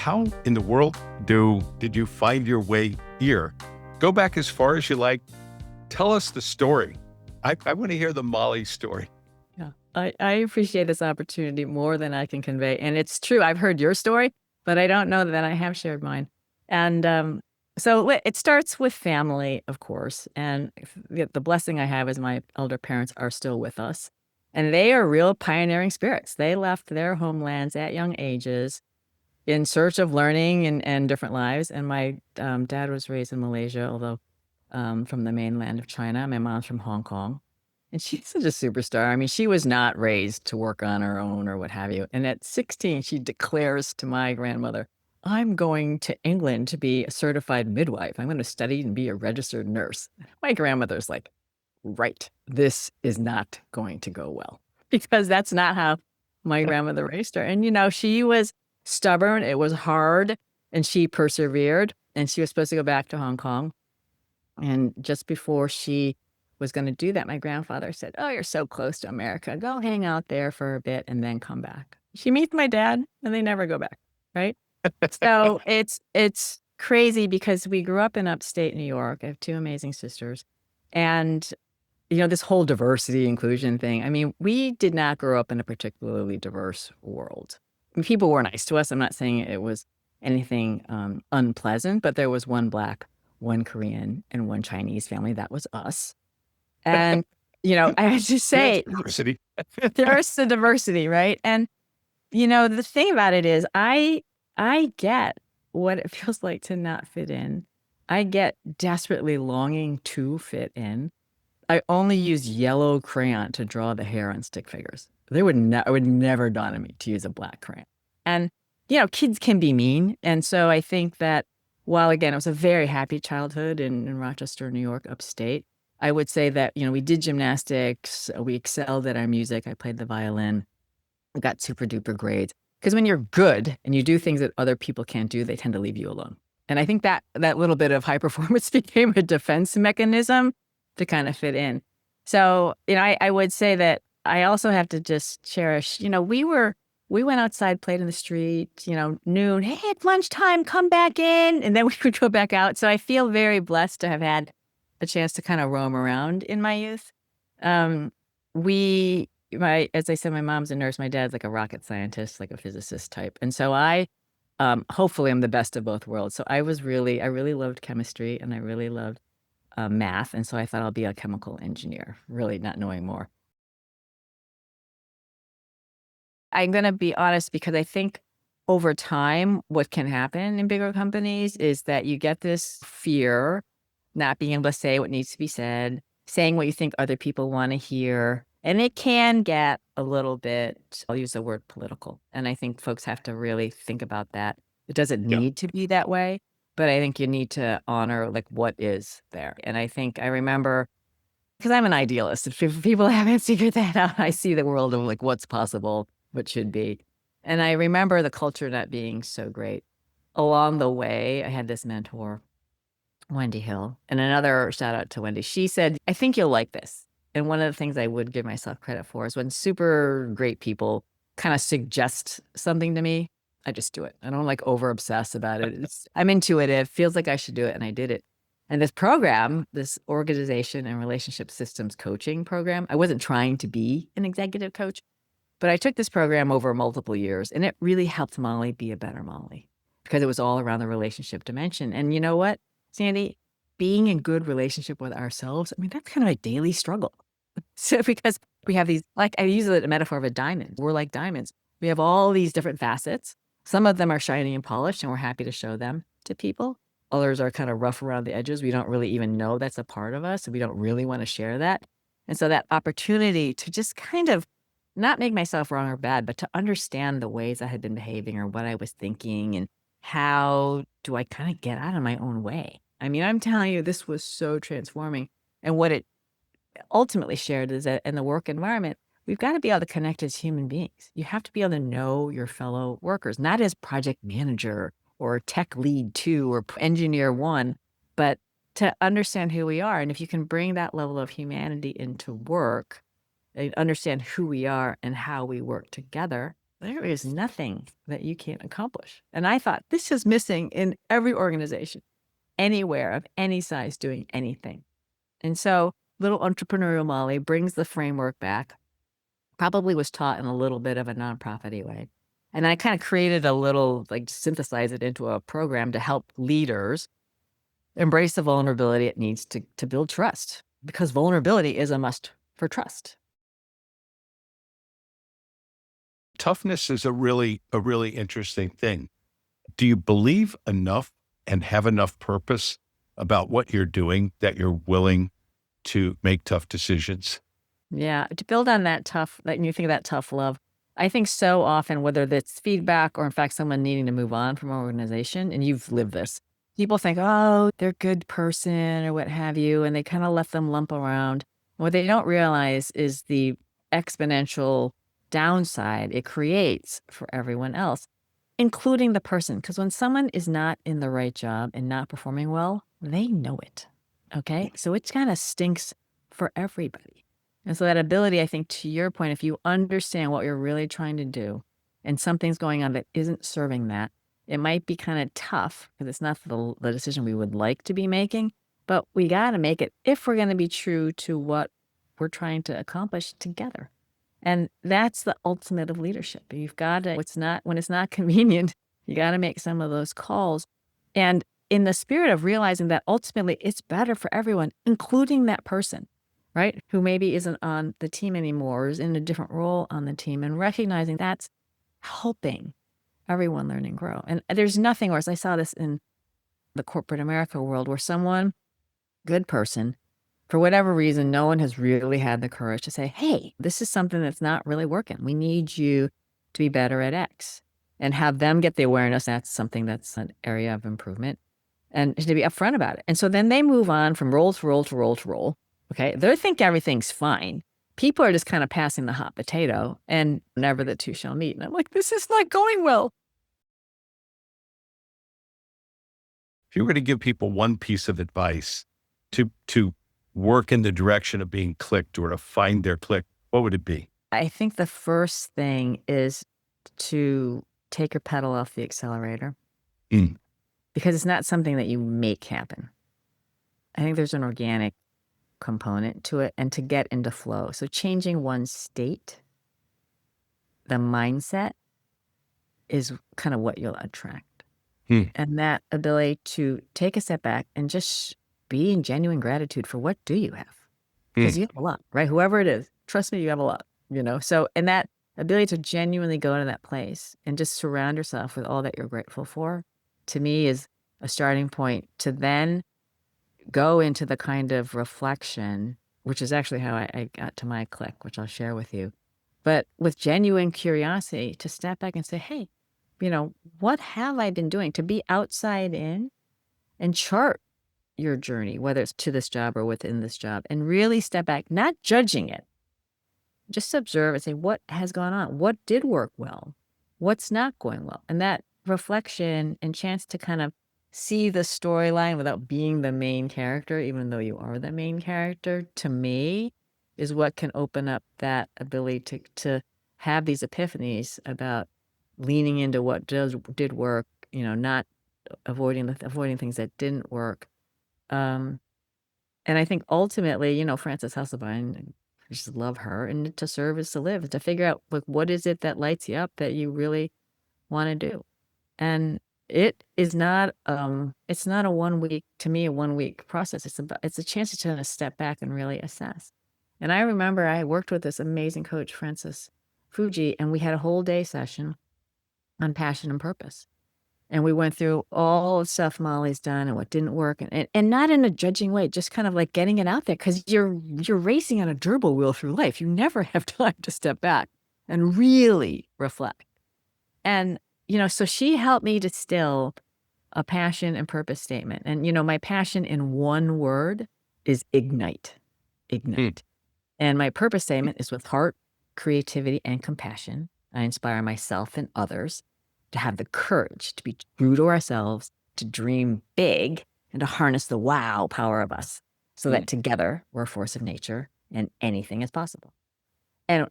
how in the world did you find your way here? Go back as far as you like. Tell us the story. I want to hear the Molly story. Yeah, I appreciate this opportunity more than I can convey. And it's true, I've heard your story, but I don't know that I have shared mine. And so it starts with family, of course. And the blessing I have is my elder parents are still with us. And they are real pioneering spirits. They left their homelands at young ages in search of learning and different lives. And my dad was raised in Malaysia, although from the mainland of China. My mom's from Hong Kong. And she's such a superstar. I mean, she was not raised to work on her own or what have you. And at 16, she declares to my grandmother, I'm going to England to be a certified midwife. I'm going to study and be a registered nurse. My grandmother's like, right, this is not going to go well, because that's not how my grandmother raised her. And, she was stubborn. It was hard, and she persevered, and she was supposed to go back to Hong Kong. And just before she was going to do that, my grandfather said, oh, you're so close to America. Go hang out there for a bit and then come back. She meets my dad and they never go back, right? So it's crazy because we grew up in upstate New York. I have two amazing sisters. And, this whole diversity, inclusion thing. I mean, we did not grow up in a particularly diverse world. I mean, people were nice to us. I'm not saying it was anything unpleasant, but there was one Black, one Korean, and one Chinese family. That was us. And, I have to say, Diversity. there's the diversity, right? And, the thing about it is I get what it feels like to not fit in. I get desperately longing to fit in. I only use yellow crayon to draw the hair on stick figures. It would never dawn on me to use a black crayon. And, kids can be mean. And so I think that while, again, it was a very happy childhood in Rochester, New York, upstate, I would say that, we did gymnastics, we excelled at our music. I played the violin. I got super duper grades. Because when you're good and you do things that other people can't do, they tend to leave you alone. And I think that little bit of high performance became a defense mechanism to kind of fit in. So, I would say that I also have to just cherish, we went outside, played in the street, noon, hey, it's lunchtime, come back in. And then we would go back out. So I feel very blessed to have had a chance to kind of roam around in my youth. As I said, my mom's a nurse. My dad's like a rocket scientist, like a physicist type. And so I, hopefully I'm the best of both worlds. So I really loved chemistry and I really loved math. And so I thought I'll be a chemical engineer, really not knowing more. I'm going to be honest, because I think over time, what can happen in bigger companies is that you get this fear, not being able to say what needs to be said, saying what you think other people want to hear. And it can get a little bit, I'll use the word political. And I think folks have to really think about that. It doesn't need to be that way, but I think you need to honor like what is there. And I remember, because I'm an idealist, if people haven't figured that out, I see the world of like what's possible, what should be. And I remember the culture not being so great. Along the way, I had this mentor, Wendy Hill, and another shout out to Wendy. She said, I think you'll like this. And one of the things I would give myself credit for is when super great people kind of suggest something to me, I just do it. I don't like over obsess about it. I'm intuitive, feels like I should do it, and I did it. And this program, this organization and relationship systems coaching program, I wasn't trying to be an executive coach, but I took this program over multiple years, and it really helped Molly be a better Molly because it was all around the relationship dimension. And you know what, Sandy? Being in good relationship with ourselves, I mean, that's kind of a daily struggle. So because we have these, like I use the metaphor of a diamond. We're like diamonds. We have all these different facets. Some of them are shiny and polished, and we're happy to show them to people. Others are kind of rough around the edges. We don't really even know that's a part of us, and we don't really want to share that. And so that opportunity to just kind of not make myself wrong or bad, but to understand the ways I had been behaving or what I was thinking and how do I kind of get out of my own way. I mean, I'm telling you, this was so transforming. And what it ultimately shared is that in the work environment, we've got to be able to connect as human beings. You have to be able to know your fellow workers, not as project manager or tech lead 2 or engineer 1, but to understand who we are. And if you can bring that level of humanity into work, and understand who we are and how we work together, there is nothing that you can't accomplish. And I thought this is missing in every organization, anywhere of any size doing anything. And so little entrepreneurial Molly brings the framework back, probably was taught in a little bit of a nonprofit way. And I kind of created a little, like synthesize it into a program to help leaders embrace the vulnerability it needs to build trust, because vulnerability is a must for trust. Toughness is a really interesting thing. Do you believe enough and have enough purpose about what you're doing that you're willing to make tough decisions? Yeah, to build on that tough, like when you think of that tough love, I think so often, whether that's feedback or in fact someone needing to move on from an organization, and you've lived this, people think, oh, they're a good person or what have you, and they kind of let them lump around. What they don't realize is the exponential downside it creates for everyone else, including the person. Because when someone is not in the right job and not performing well, they know it. Okay. So it kind of stinks for everybody. And so that ability, I think, to your point, if you understand what you're really trying to do and something's going on that isn't serving that, it might be kind of tough because it's not the decision we would like to be making, but we got to make it if we're going to be true to what we're trying to accomplish together. And that's the ultimate of leadership. You've got to, when it's not convenient, you got to make some of those calls. And in the spirit of realizing that ultimately it's better for everyone, including that person, right? Who maybe isn't on the team anymore or is in a different role on the team, and recognizing that's helping everyone learn and grow. And there's nothing worse. I saw this in the corporate America world where someone, good person, for whatever reason, no one has really had the courage to say, hey, this is something that's not really working. We need you to be better at X, and have them get the awareness that's something that's an area of improvement, and to be upfront about it. And so then they move on from role to role to role to role. Okay. They think everything's fine. People are just kind of passing the hot potato, and never the two shall meet. And I'm like, this is not going well. If you were to give people one piece of advice to work in the direction of being clicked or to find their click, what would it be? I think the first thing is to take your pedal off the accelerator, because it's not something that you make happen. I think there's an organic component to it, and to get into flow. So changing one's state, the mindset, is kind of what you'll attract. And that ability to take a step back and just be in genuine gratitude for what do you have? Because you have a lot, right? Whoever it is, trust me, you have a lot, So, and that ability to genuinely go to that place and just surround yourself with all that you're grateful for, to me, is a starting point to then go into the kind of reflection, which is actually how I got to my click, which I'll share with you. But with genuine curiosity, to step back and say, hey, what have I been doing? To be outside in and chart your journey, whether it's to this job or within this job, and really step back, not judging it. Just observe and say, what has gone on? What did work well? What's not going well? And that reflection and chance to kind of see the storyline without being the main character, even though you are the main character, to me, is what can open up that ability to have these epiphanies about leaning into what did work, not avoiding things that didn't work. And I think ultimately, Frances Hesselbein, I just love her, and to serve is to live, to figure out what is it that lights you up that you really want to do. And it is not, it's not a 1 week, to me, a 1 week process. It's a chance to kind of step back and really assess. And I remember I worked with this amazing coach, Francis Fuji, and we had a whole day session on passion and purpose. And we went through all the stuff Molly's done and what didn't work, and not in a judging way, just kind of like getting it out there, because you're racing on a gerbil wheel through life. You never have time to step back and really reflect. And, so she helped me distill a passion and purpose statement. And, my passion in one word is ignite. And my purpose statement is with heart, creativity, and compassion. I inspire myself and others to have the courage to be true to ourselves, to dream big, and to harness the wow power of us, so that together we're a force of nature and anything is possible. And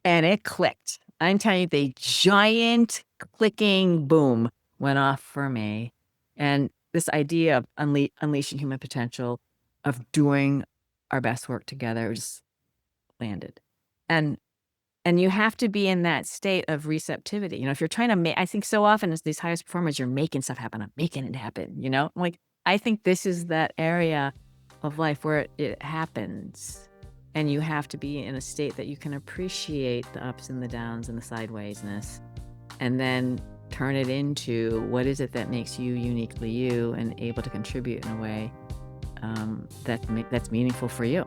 it clicked. I'm telling you, the giant clicking boom went off for me. And this idea of unleashing human potential, of doing our best work together, just landed. And you have to be in that state of receptivity. If you're trying to make, I think so often as these highest performers, you're making stuff happen. I'm making it happen, Like, I think this is that area of life where it happens. And you have to be in a state that you can appreciate the ups and the downs and the sidewaysness, and then turn it into what is it that makes you uniquely you and able to contribute in a way that's meaningful for you.